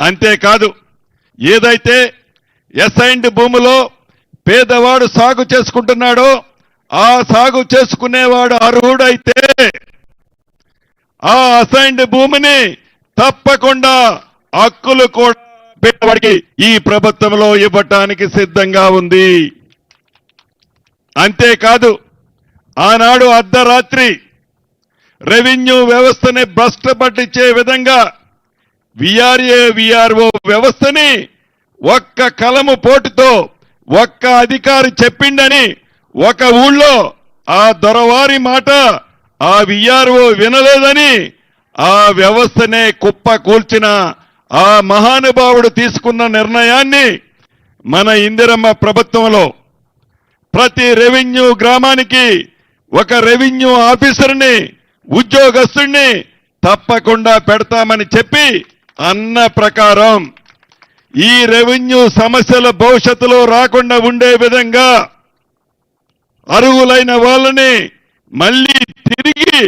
అంతేకాదు ఏదైతే అసైన్డ్ భూమిలో పేదవాడు సాగు చేసుకుంటున్నాడో ఆ సాగు చేసుకునేవాడు అర్హుడైతే ఆ అసైన్డ్ భూమిని తప్పకుండా హక్కులు కూడా పేదవాడికి ఈ ప్రభుత్వంలో ఇవ్వటానికి సిద్ధంగా ఉంది. అంతేకాదు ఆనాడు అర్ధరాత్రి రెవెన్యూ వ్యవస్థని భ్రష్టు పట్టించే విధంగా విఆర్ఏ విఆర్ఓ వ్యవస్థని ఒక్క కలము పోటుతో ఒక్క అధికారి చెప్పిండని ఒక ఊళ్ళో ఆ దొరవారి మాట ఆ విఆర్ఓ వినలేదని ఆ వ్యవస్థనే కుప్ప కూల్చిన ఆ మహానుభావుడు తీసుకున్న నిర్ణయాన్ని మన ఇందిరమ్మ ప్రభుత్వంలో ప్రతి రెవెన్యూ గ్రామానికి ఒక రెవెన్యూ ఆఫీసర్ని ఉద్యోగస్తుడిని తప్పకుండా పెడతామని చెప్పి అన్న ప్రకారం ఈ రెవెన్యూ సమస్యల భవిష్యత్తులో రాకుండా ఉండే విధంగా అర్హులైన వాళ్ళని మళ్ళీ తిరిగి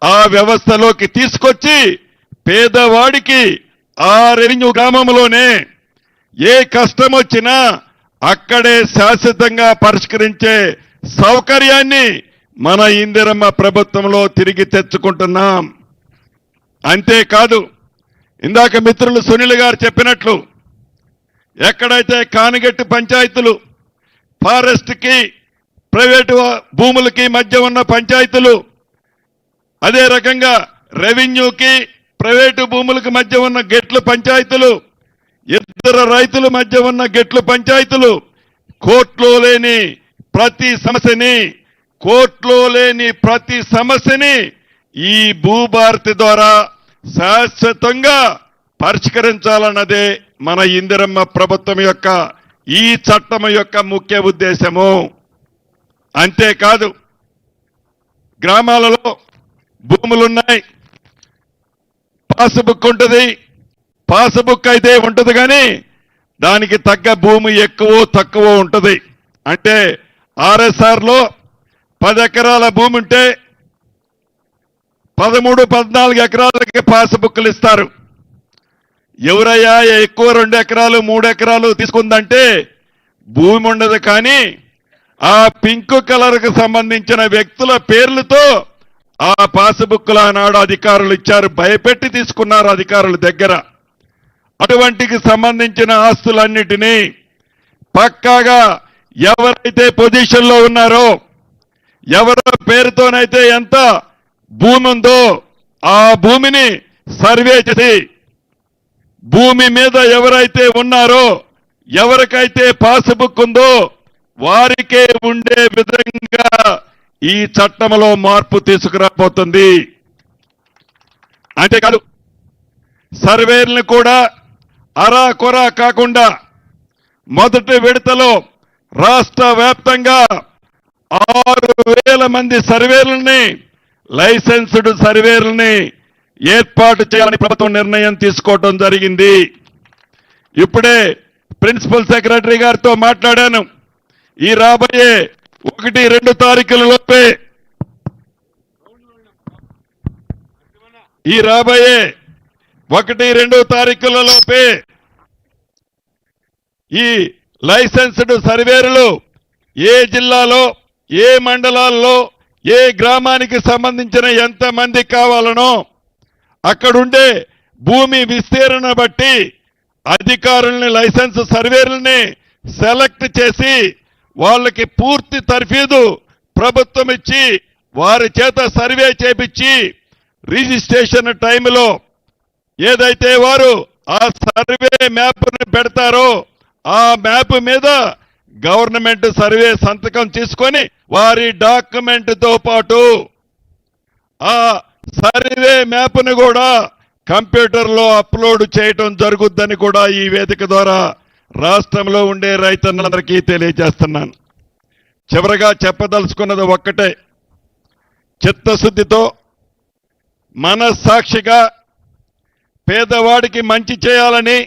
ఆ వ్యవస్థలోకి తీసుకొచ్చి పేదవాడికి ఆ రెవెన్యూ గ్రామంలోనే ఏ కష్టం వచ్చినా అక్కడే శాశ్వతంగా పరిష్కరించే సౌకర్యాన్ని మన ఇందిరమ్మ ప్రభుత్వంలో తిరిగి తెచ్చుకుంటున్నాం. అంతేకాదు ఇందాక మిత్రులు సునీల్ గారు చెప్పినట్లు ఎక్కడైతే కానిగట్టి పంచాయతీలు ఫారెస్ట్కి ప్రైవేటు భూములకి మధ్య ఉన్న పంచాయతీలు, అదే రకంగా రెవెన్యూకి ప్రైవేటు భూములకు మధ్య ఉన్న గెట్ల పంచాయతీలు, ఇద్దరు రైతుల మధ్య ఉన్న గెట్ల పంచాయతీలు, కోర్టులో లేని ప్రతి సమస్యని ఈ భూభారతి ద్వారా శాశ్వతంగా పరిష్కరించాలన్నదే మన ఇందిరమ్మ ప్రభుత్వం యొక్క ఈ చట్టం యొక్క ముఖ్య ఉద్దేశము. అంతేకాదు గ్రామాలలో భూములున్నాయి, పాస్బుక్ ఉంటుంది, పాస్బుక్ అయితే ఉంటుంది కానీ దానికి తగ్గ భూమి ఎక్కువ తక్కువ ఉంటుంది. అంటే ఆర్ఎస్ఆర్లో 10 ఎకరాల భూమి ఉంటే 13-14 ఎకరాలకి పాస్బుక్లు ఇస్తారు. ఎవరయ్యా ఎక్కువ 2 ఎకరాలు 3 ఎకరాలు తీసుకుందంటే భూమి ఉండదు, కానీ ఆ పింక్ కలర్కు సంబంధించిన వ్యక్తుల పేర్లతో ఆ పాస్బుక్లు ఆనాడు అధికారులు ఇచ్చారు, భయపెట్టి తీసుకున్నారు అధికారుల దగ్గర. అటువంటికి సంబంధించిన ఆస్తులన్నిటినీ పక్కాగా ఎవరైతే పొజిషన్లో ఉన్నారో, ఎవరి పేరుతోనైతే ఎంత భూమి ఉందో ఆ భూమిని సర్వే చేసి భూమి మీద ఎవరైతే ఉన్నారో, ఎవరికైతే పాస్బుక్ ఉందో వారికే ఉండే విధంగా ఈ చట్టంలో మార్పు తీసుకురాబోతుంది. అంతేకాదు సర్వేలను కూడా అరాకొరా కాకుండా మొదటి విడతలో రాష్ట్ర వ్యాప్తంగా 6,000 మంది సర్వేలని, లైసెన్స్డ్ సర్వేలని ఏర్పాటు చేయాలని ప్రభుత్వం నిర్ణయం తీసుకోవడం జరిగింది. ఇప్పుడే ప్రిన్సిపల్ సెక్రటరీ గారితో మాట్లాడాను. ఈ రాబోయే 1-2 తారీఖులలోపే ఈ లైసెన్స్డ్ సర్వేలు ఏ జిల్లాలో, ఏ మండలాల్లో, ఏ గ్రామానికి సంబంధించిన ఎంతమంది కావాలనో అక్కడుండే భూమి విస్తీరణ బట్టి అధికారుల్ని, లైసెన్స్ సర్వేలని సెలెక్ట్ చేసి వాళ్ళకి పూర్తి తర్ఫీదు ప్రభుత్వం ఇచ్చి వారి చేత సర్వే చేపించి రిజిస్ట్రేషన్ టైంలో ఏదైతే వారు ఆ సర్వే మ్యాప్ని పెడతారో ఆ మ్యాప్ మీద గవర్నమెంట్ సర్వే సంతకం తీసుకొని వారి డాక్యుమెంట్తో పాటు ఆ సర్వే మ్యాప్ను కూడా కంప్యూటర్లో అప్లోడ్ చేయటం జరుగుద్దని కూడా ఈ వేదిక ద్వారా రాష్ట్రంలో ఉండే రైతన్నలందరికీ తెలియజేస్తున్నాను. చివరగా చెప్పదలుచుకున్నది ఒక్కటే, చిత్తశుద్ధితో మనస్సాక్షిగా పేదవాడికి మంచి చేయాలని,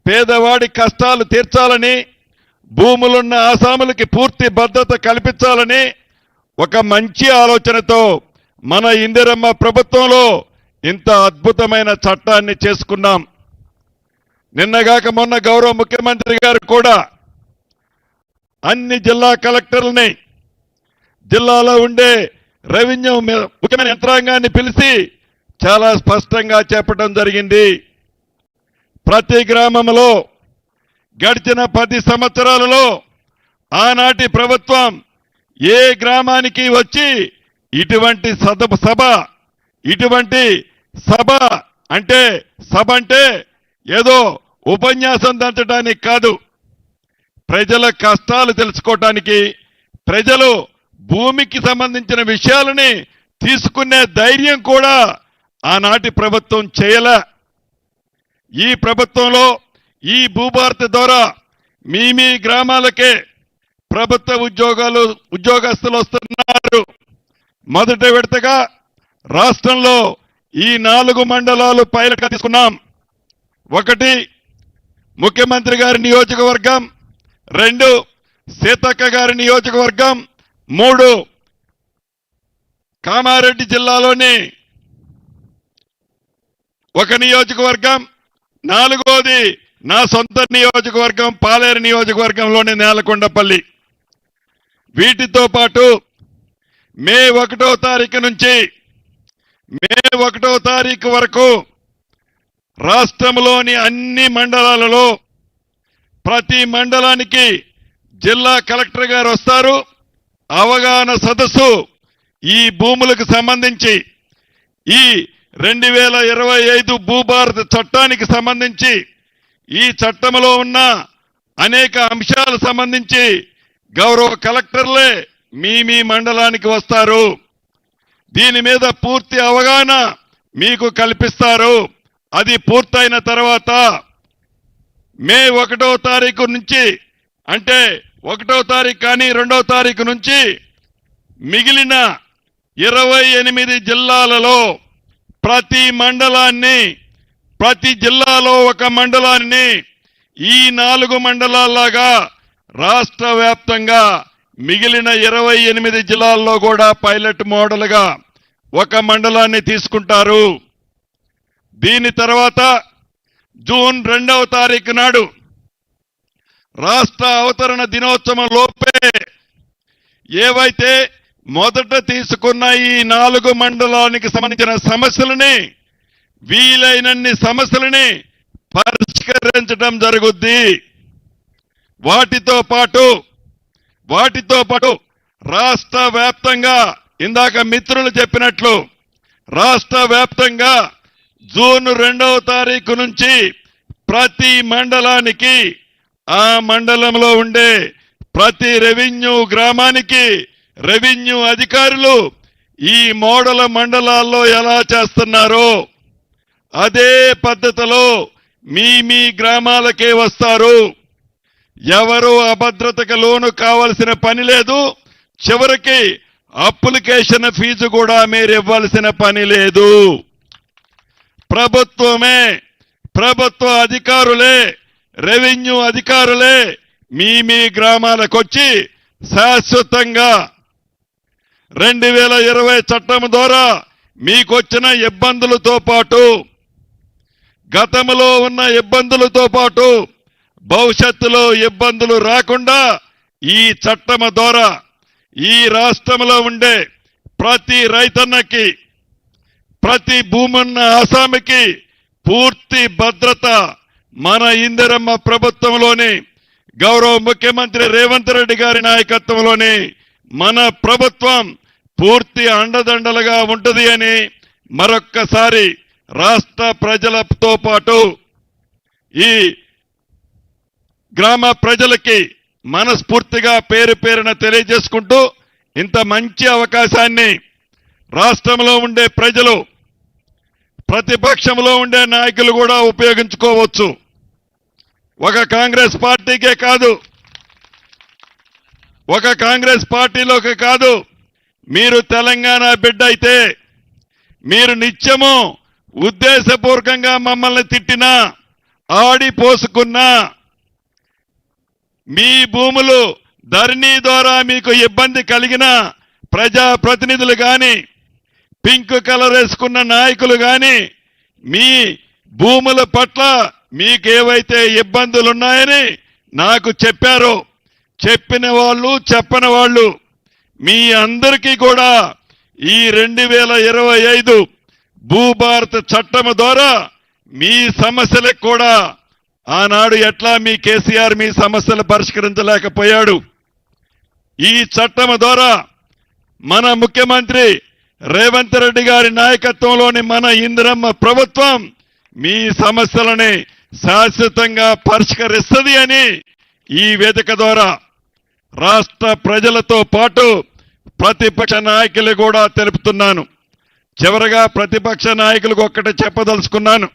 పేదవాడి కష్టాలు తీర్చాలని, భూములున్న ఆసాములకి పూర్తి భద్రత కల్పించాలని ఒక మంచి ఆలోచనతో మన ఇందిరమ్మ ప్రభుత్వంలో ఇంత అద్భుతమైన చట్టాన్ని చేసుకున్నాం. నిన్నగాక మొన్న గౌరవ ముఖ్యమంత్రి గారు కూడా అన్ని జిల్లా కలెక్టర్లని జిల్లాలో ఉండే రెవెన్యూ ముఖ్యమైన యంత్రాంగాన్ని పిలిచి చాలా స్పష్టంగా చెప్పడం జరిగింది. ప్రతి గ్రామంలో గడిచిన 10 సంవత్సరాలలో ఆనాటి ప్రభుత్వం ఏ గ్రామానికి వచ్చి ఇటువంటి సభ అంటే ఏదో ఉపన్యాసం దంచడానికి కాదు, ప్రజల కష్టాలు తెలుసుకోవటానికి, ప్రజలు భూమికి సంబంధించిన విషయాలని తీసుకునే ధైర్యం కూడా ఆనాటి ప్రభుత్వం చేయలే. ఈ ప్రభుత్వంలో ఈ భూభారతి ద్వారా మీ గ్రామాలకే ప్రభుత్వ ఉద్యోగస్తులు వస్తున్నారు. మొదటి విడతగా రాష్ట్రంలో ఈ 4 మండలాలు పైలట్ తీసుకున్నాం. 1 ముఖ్యమంత్రి గారి నియోజకవర్గం, 2 సీతక్క గారి నియోజకవర్గం, 3 కామారెడ్డి జిల్లాలోని 1 నియోజకవర్గం, 4వది నా సొంత నియోజకవర్గం పాలేరు నియోజకవర్గంలోని నేలకొండపల్లి. వీటితో పాటు మే 1వ తారీఖు నుంచి మే 1వ తారీఖు వరకు రాష్ట్రంలోని అన్ని మండలాలలో ప్రతి మండలానికి జిల్లా కలెక్టర్ గారు వస్తారు. అవగాహన సదస్సు ఈ భూములకు సంబంధించి ఈ 2025 భూభారత చట్టానికి సంబంధించి ఈ చట్టంలో ఉన్న అనేక అంశాలకు సంబంధించి గౌరవ కలెక్టర్లే మీ మండలానికి వస్తారు. దీని మీద పూర్తి అవగాహన మీకు కల్పిస్తారు. అది పూర్తయిన తర్వాత మే 1వ తారీఖు నుంచి అంటే 1వ తారీఖు కానీ 2వ తారీఖు నుంచి మిగిలిన 28 జిల్లాలలో ప్రతి మండలాన్ని, ప్రతి జిల్లాలో 1 మండలాన్ని ఈ 4 మండలాల్లాగా రాష్ట్ర వ్యాప్తంగా మిగిలిన 28 జిల్లాల్లో కూడా పైలట్ మోడల్గా 1 మండలాన్ని తీసుకుంటారు. దీని తర్వాత జూన్ 2వ తారీఖు నాడు రాష్ట్ర అవతరణ దినోత్సవం లోపే ఏవైతే మొదట తీసుకున్న ఈ 4 మండలానికి సంబంధించిన సమస్యలని వీలైనన్ని సమస్యలని పరిష్కరించడం జరుగుద్ది. వాటితో పాటు రాష్ట్ర వ్యాప్తంగా ఇందాక మిత్రులు చెప్పినట్లు రాష్ట్ర వ్యాప్తంగా జూన్ 2వ తారీఖు నుంచి ప్రతి మండలానికి ఆ మండలంలో ఉండే ప్రతి రెవెన్యూ గ్రామానికి రెవెన్యూ అధికారులు ఈ మోడల్ మండలాల్లో ఎలా చేస్తున్నారో అదే పద్ధతిలో మీ గ్రామాలకే వస్తారు. ఎవరు అభద్రతకు లోను కావాల్సిన పని లేదు. చివరికి అప్లికేషన్ ఫీజు కూడా మీరు ఇవ్వాల్సిన పని లేదు. ప్రభుత్వ అధికారులే, రెవెన్యూ అధికారులే మీ గ్రామాలకు వచ్చి శాశ్వతంగా 2020 చట్టం ద్వారా మీకొచ్చిన ఇబ్బందులతో పాటు గతంలో ఉన్న ఇబ్బందులతో పాటు భవిష్యత్తులో ఇబ్బందులు రాకుండా ఈ చట్టం ద్వారా ఈ రాష్ట్రంలో ఉండే ప్రతి రైతన్నకి, ప్రతి భూమున్న ఆసామికి పూర్తి భద్రత మన ఇందిరమ్మ ప్రభుత్వంలోని గౌరవ ముఖ్యమంత్రి రేవంత్ రెడ్డి గారి నాయకత్వంలోని మన ప్రభుత్వం పూర్తి అండదండలుగా ఉంటుంది అని మరొక్కసారి రాష్ట్ర ప్రజలతో పాటు ఈ గ్రామ ప్రజలకి మనస్ఫూర్తిగా పేరున తెలియజేసుకుంటూ ఇంత మంచి అవకాశాన్ని రాష్ట్రంలో ఉండే ప్రజలు, ప్రతిపక్షంలో ఉండే నాయకులు కూడా ఉపయోగించుకోవచ్చు. ఒక కాంగ్రెస్ పార్టీకే కాదు, ఒక కాంగ్రెస్ పార్టీలోకి కాదు, మీరు తెలంగాణ బిడ్డ అయితే మీరు నిత్యము ఉద్దేశపూర్వకంగా మమ్మల్ని తిట్టినా, ఆడిపోసుకున్నా, మీ భూములు ధరణి ద్వారా మీకు ఇబ్బంది కలిగిన ప్రజాప్రతినిధులు కానీ, పింక్ కలర్ వేసుకున్న నాయకులు కానీ మీ భూముల పట్ల మీకేవైతే ఇబ్బందులున్నాయని నాకు చెప్పారో, చెప్పిన వాళ్ళు చెప్పని వాళ్ళు మీ అందరికీ కూడా ఈ 2025 భూభారత చట్టం ద్వారా మీ సమస్యలకు కూడా ఆనాడు ఎట్లా మీ కేసీఆర్ మీ సమస్యలు పరిష్కరించలేకపోయాడు. ఈ చట్టం ద్వారా మన ముఖ్యమంత్రి రేవంత్ రెడ్డి గారి నాయకత్వంలోని మన ఇందిరమ్మ ప్రభుత్వం మీ సమస్యలని శాశ్వతంగా పరిష్కరిస్తుంది అని ఈ వేదిక ద్వారా రాష్ట్ర ప్రజలతో పాటు ప్రతిపక్ష నాయకులు కూడా తెలుపుతున్నాను. చివరగా ప్రతిపక్ష నాయకులకు ఒక్కటే చెప్పదలుచుకున్నాను.